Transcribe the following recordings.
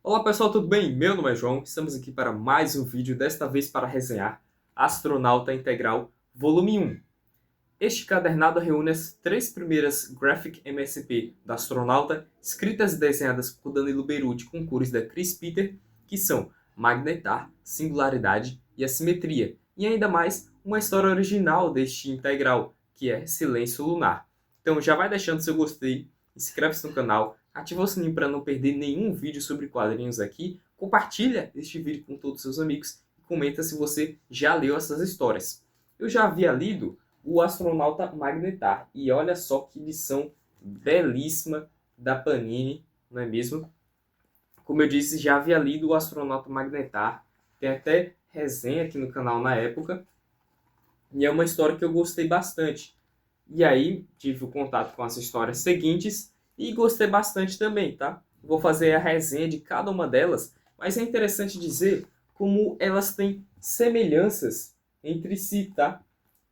Olá pessoal, tudo bem? Meu nome é João, estamos aqui para mais um vídeo, desta vez para resenhar Astronauta Integral Volume 1. Este cadernado reúne as três primeiras Graphic MSP da Astronauta, escritas e desenhadas por Danilo Beruti com cores da Chris Peter, que são Magnetar, Singularidade e Assimetria, e ainda mais uma história original deste integral, que é Silêncio Lunar. Então já vai deixando seu gostei, inscreve-se no canal, ativa o sininho para não perder nenhum vídeo sobre quadrinhos aqui, compartilha este vídeo com todos os seus amigos e comenta se você já leu essas histórias. Eu já havia lido o Astronauta Magnetar, e olha só que edição belíssima da Panini, não é mesmo? Como eu disse, já havia lido o Astronauta Magnetar, tem até resenha aqui no canal na época, e é uma história que eu gostei bastante. E aí tive o contato com as histórias seguintes e gostei bastante também, tá? Vou fazer a resenha de cada uma delas, mas é interessante dizer como elas têm semelhanças entre si, tá?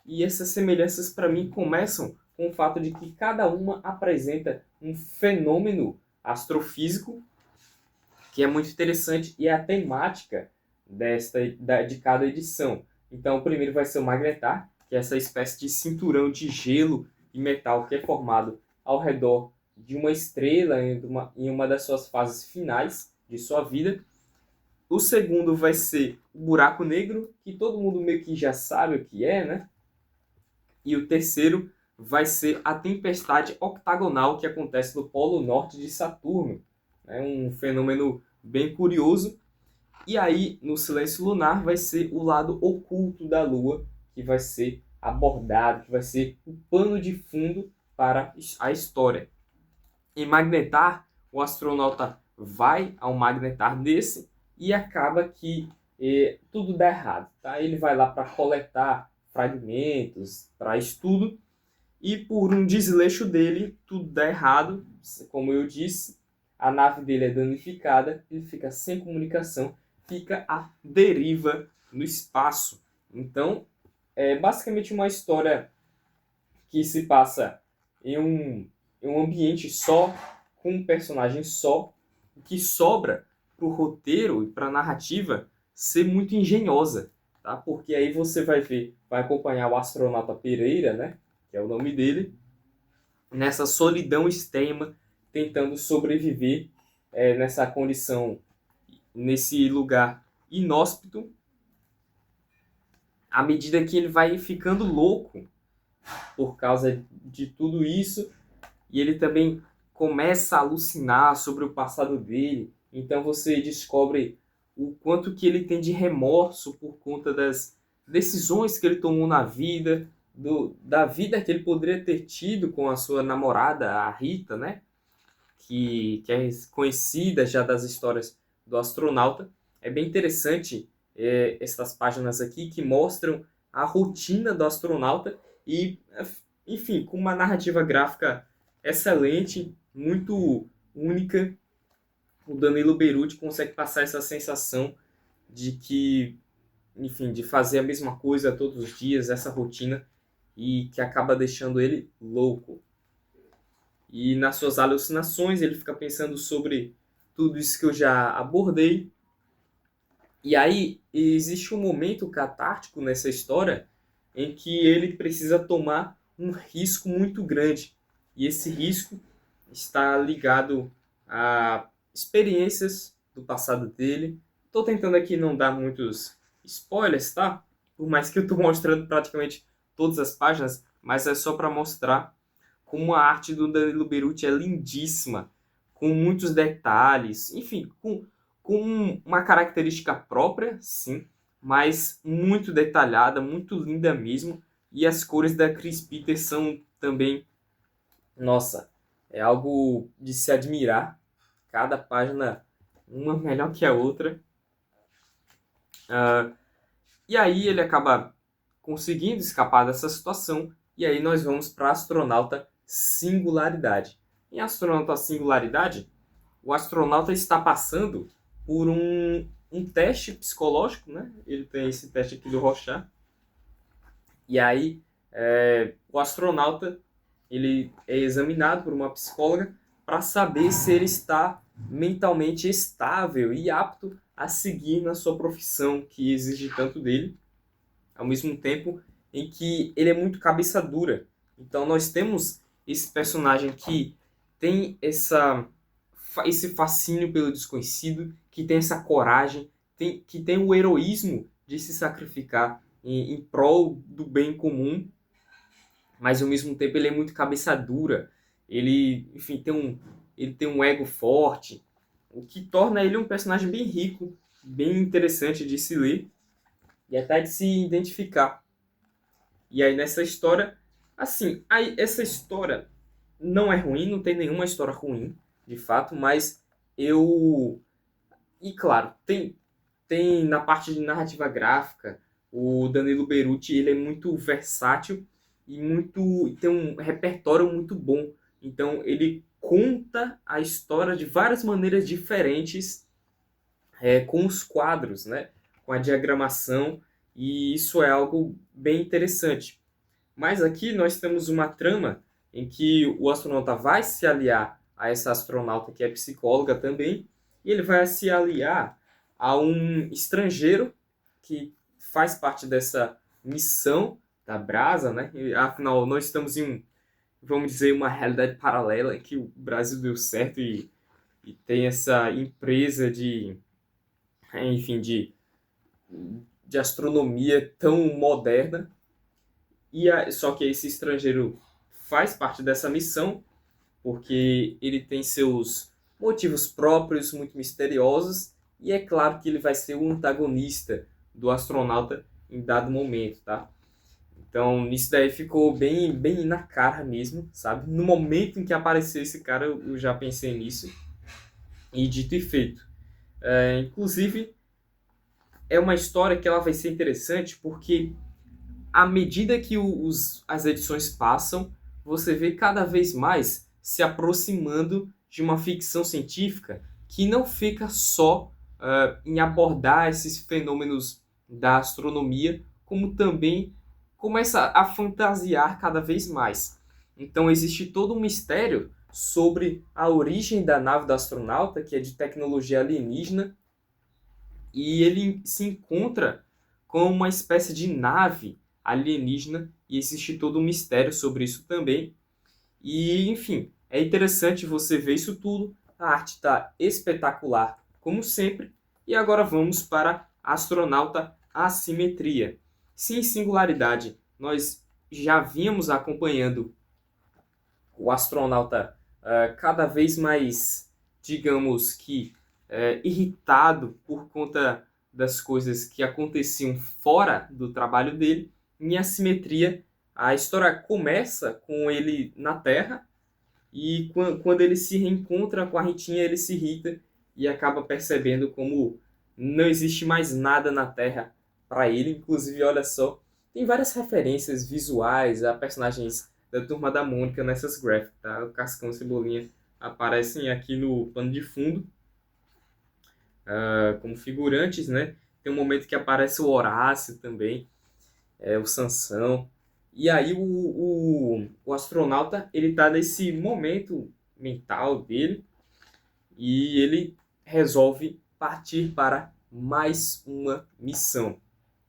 E essas semelhanças para mim começam com o fato de que cada uma apresenta um fenômeno astrofísico que é muito interessante e é a temática de cada edição. Então, o primeiro vai ser o Magnetar, que é essa espécie de cinturão de gelo e metal que é formado ao redor de uma estrela em uma das suas fases finais de sua vida. O segundo vai ser o Buraco Negro, que todo mundo meio que já sabe o que é, né? E o terceiro vai ser a tempestade octagonal que acontece no Polo Norte de Saturno. É um fenômeno bem curioso. E aí, no Silêncio Lunar, vai ser o lado oculto da Lua, que vai ser abordado, que vai ser o pano de fundo para a história. Em Magnetar, o astronauta vai ao Magnetar desse e acaba que tudo dá errado. Tá? Ele vai lá para coletar fragmentos, para estudo, e por um desleixo dele, tudo dá errado. Como eu disse, a nave dele é danificada, ele fica sem comunicação, fica à deriva no espaço. Então, é basicamente uma história que se passa em um ambiente só, com um personagem só, que sobra para o roteiro e para a narrativa ser muito engenhosa, tá? Porque aí você vai ver, vai acompanhar o astronauta Pereira, né? Que é o nome dele, nessa solidão extrema, tentando sobreviver nessa condição, nesse lugar inóspito, à medida que ele vai ficando louco por causa de tudo isso, e ele também começa a alucinar sobre o passado dele. Então você descobre o quanto que ele tem de remorso por conta das decisões que ele tomou na vida, da vida que ele poderia ter tido com a sua namorada, a Rita, né? Que é conhecida já das histórias do astronauta. É bem interessante essas páginas aqui que mostram a rotina do astronauta e, enfim, com uma narrativa gráfica excelente, muito única. O Danilo Beruti consegue passar essa sensação de que, enfim, de fazer a mesma coisa todos os dias, essa rotina, e que acaba deixando ele louco. E nas suas alucinações ele fica pensando sobre tudo isso que eu já abordei. E aí existe um momento catártico nessa história em que ele precisa tomar um risco muito grande. E esse risco está ligado a experiências do passado dele. Estou tentando aqui não dar muitos spoilers, tá? Por mais que eu estou mostrando praticamente todas as páginas, mas é só para mostrar como a arte do Danilo Beruti é lindíssima, com muitos detalhes, enfim, com uma característica própria, sim, mas muito detalhada, muito linda mesmo. E as cores da Chris Peter são também, nossa, é algo de se admirar. Cada página, uma melhor que a outra. E aí ele acaba conseguindo escapar dessa situação. E aí nós vamos para a astronauta Singularidade. Em Astronauta Singularidade, o astronauta está passando por um teste psicológico, né? Ele tem esse teste aqui do Rorschach. E aí o astronauta ele é examinado por uma psicóloga para saber se ele está mentalmente estável e apto a seguir na sua profissão que exige tanto dele, ao mesmo tempo em que ele é muito cabeça dura. Então nós temos esse personagem que tem esse fascínio pelo desconhecido, que tem essa coragem, que tem o heroísmo de se sacrificar em prol do bem comum, mas ao mesmo tempo ele é muito cabeça dura. Ele, enfim, ele tem um ego forte, o que torna ele um personagem bem rico, bem interessante de se ler e até de se identificar. E aí nessa história, assim, aí essa história não é ruim, não tem nenhuma história ruim, de fato, mas eu... E claro, tem na parte de narrativa gráfica, o Danilo Beruti, ele é muito versátil e tem um repertório muito bom. Então ele conta a história de várias maneiras diferentes, com os quadros, né? Com a diagramação, e isso é algo bem interessante. Mas aqui nós temos uma trama em que o astronauta vai se aliar a essa astronauta que é psicóloga também, e ele vai se aliar a um estrangeiro que faz parte dessa missão da Brasa, né? E, afinal, nós estamos vamos dizer, uma realidade paralela em que o Brasil deu certo e tem essa empresa enfim, de astronomia tão moderna. Só que esse estrangeiro faz parte dessa missão porque ele tem seus motivos próprios, muito misteriosos, e é claro que ele vai ser o antagonista do astronauta em dado momento, tá? Então, nisso daí ficou bem na cara mesmo, sabe? No momento em que apareceu esse cara, eu já pensei nisso, e dito e feito. Inclusive, é uma história que ela vai ser interessante porque à medida que as edições passam, você vê cada vez mais se aproximando de uma ficção científica que não fica só em abordar esses fenômenos da astronomia, como também começa a fantasiar cada vez mais. Então existe todo um mistério sobre a origem da nave do astronauta, que é de tecnologia alienígena, e ele se encontra com uma espécie de nave alienígena e existe todo um mistério sobre isso também. E, enfim, é interessante você ver isso tudo. A arte está espetacular, como sempre. E agora vamos para Astronauta Assimetria. Se em Singularidade nós já vínhamos acompanhando o astronauta cada vez mais, digamos que, irritado por conta das coisas que aconteciam fora do trabalho dele. Em Assimetria, a história começa com ele na Terra e quando ele se reencontra com a Ritinha, ele se irrita e acaba percebendo como não existe mais nada na Terra para ele. Inclusive, olha só, tem várias referências visuais a personagens da Turma da Mônica nessas graphics, tá? O Cascão e Cebolinha aparecem aqui no pano de fundo como figurantes, né? Tem um momento que aparece o Horácio também, o Sansão. E aí o astronauta, ele tá nesse momento mental dele e ele resolve partir para mais uma missão.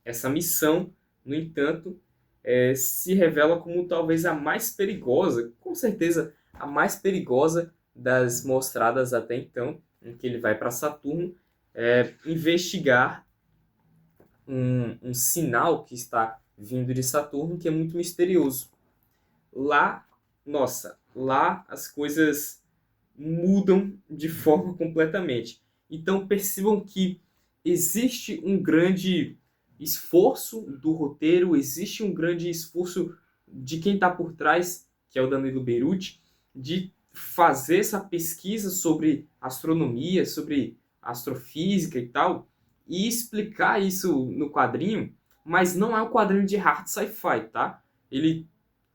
Essa missão, no entanto, se revela como talvez a mais perigosa, com certeza a mais perigosa das mostradas até então, em que ele vai para Saturno investigar um sinal que está vindo de Saturno que é muito misterioso. Lá, nossa, lá as coisas mudam de forma completamente. Então percebam que existe um grande esforço do roteiro, existe um grande esforço de quem está por trás, que é o Danilo Beruti, de fazer essa pesquisa sobre astronomia, sobre astrofísica e tal, e explicar isso no quadrinho, mas não é um quadrinho de hard sci-fi, tá? Ele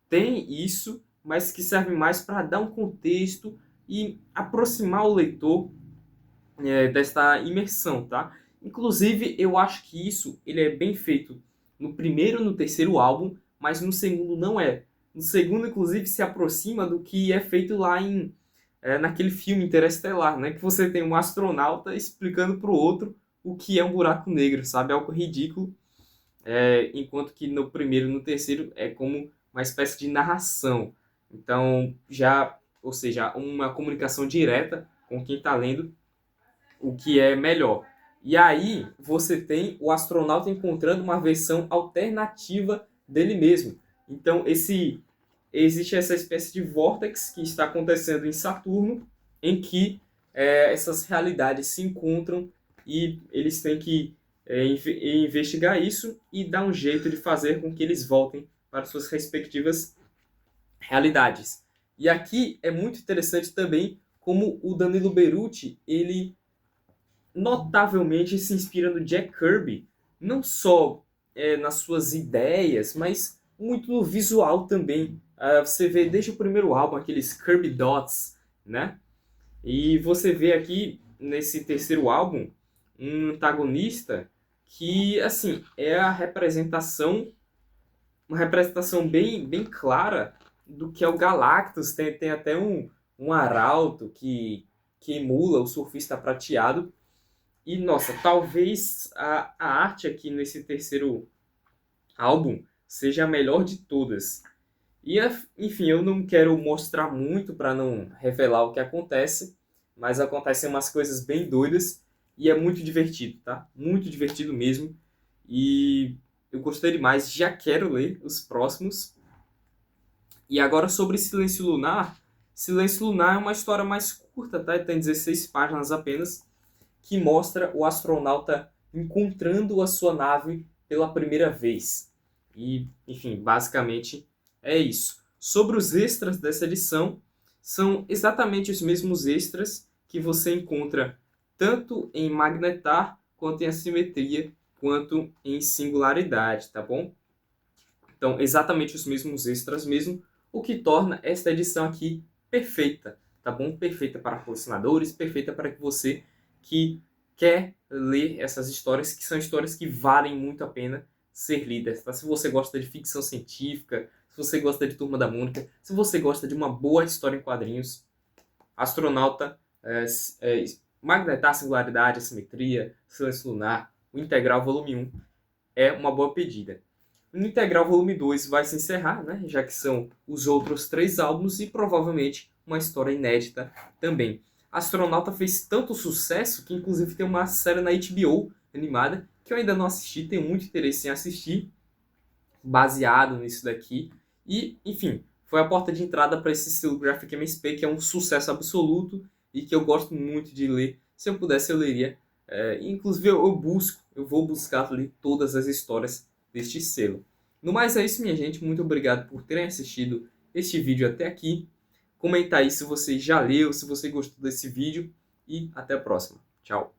tem isso, mas que serve mais para dar um contexto e aproximar o leitor desta imersão, tá? Inclusive, eu acho que isso ele é bem feito no primeiro e no terceiro álbum, mas no segundo não é. No segundo, inclusive, se aproxima do que é feito lá naquele filme Interestelar, né? Que você tem um astronauta explicando para o outro o que é um buraco negro, sabe? É algo ridículo. Enquanto que no primeiro e no terceiro é como uma espécie de narração. Então, ou seja, uma comunicação direta com quem está lendo, o que é melhor. E aí você tem o astronauta encontrando uma versão alternativa dele mesmo. Então existe essa espécie de vórtex que está acontecendo em Saturno, em que essas realidades se encontram e eles têm que investigar isso e dar um jeito de fazer com que eles voltem para suas respectivas realidades. E aqui é muito interessante também como o Danilo Beruti, ele notavelmente se inspira no Jack Kirby, não só nas suas ideias, mas muito no visual também. Você vê desde o primeiro álbum aqueles Kirby Dots, né? E você vê aqui nesse terceiro álbum um antagonista que, assim, é a representação, uma representação bem clara do que é o Galactus. Tem até um arauto que emula o surfista prateado. E, nossa, talvez a arte aqui nesse terceiro álbum seja a melhor de todas. E, enfim, eu não quero mostrar muito para não revelar o que acontece, mas acontecem umas coisas bem doidas e é muito divertido, tá? Muito divertido mesmo. E eu gostei demais, já quero ler os próximos. E agora sobre Silêncio Lunar. Silêncio Lunar é uma história mais curta, tá? Tem 16 páginas apenas, que mostra o astronauta encontrando a sua nave pela primeira vez. E, enfim, basicamente é isso. Sobre os extras dessa edição, são exatamente os mesmos extras que você encontra tanto em Magnetar, quanto em Assimetria, quanto em Singularidade, tá bom? Então, exatamente os mesmos extras mesmo, o que torna esta edição aqui perfeita, tá bom? Perfeita para colecionadores, perfeita para que você que quer ler essas histórias, que são histórias que valem muito a pena ser lidas, tá? Se você gosta de ficção científica, se você gosta de Turma da Mônica, se você gosta de uma boa história em quadrinhos, Astronauta, Magnetar, Singularidade, Assimetria, Silêncio Lunar, o Integral Volume 1 é uma boa pedida. O Integral Volume 2 vai se encerrar, né? Já que são os outros 3 álbuns e provavelmente uma história inédita também. Astronauta fez tanto sucesso que inclusive tem uma série na HBO animada que eu ainda não assisti, tenho muito interesse em assistir, baseado nisso daqui. E, enfim, foi a porta de entrada para esse estilo Graphic MSP, que é um sucesso absoluto e que eu gosto muito de ler. Se eu pudesse, eu leria. Inclusive, eu vou buscar ler todas as histórias deste selo. No mais é isso, minha gente. Muito obrigado por terem assistido este vídeo até aqui. Comenta aí se você já leu, se você gostou desse vídeo. E até a próxima. Tchau.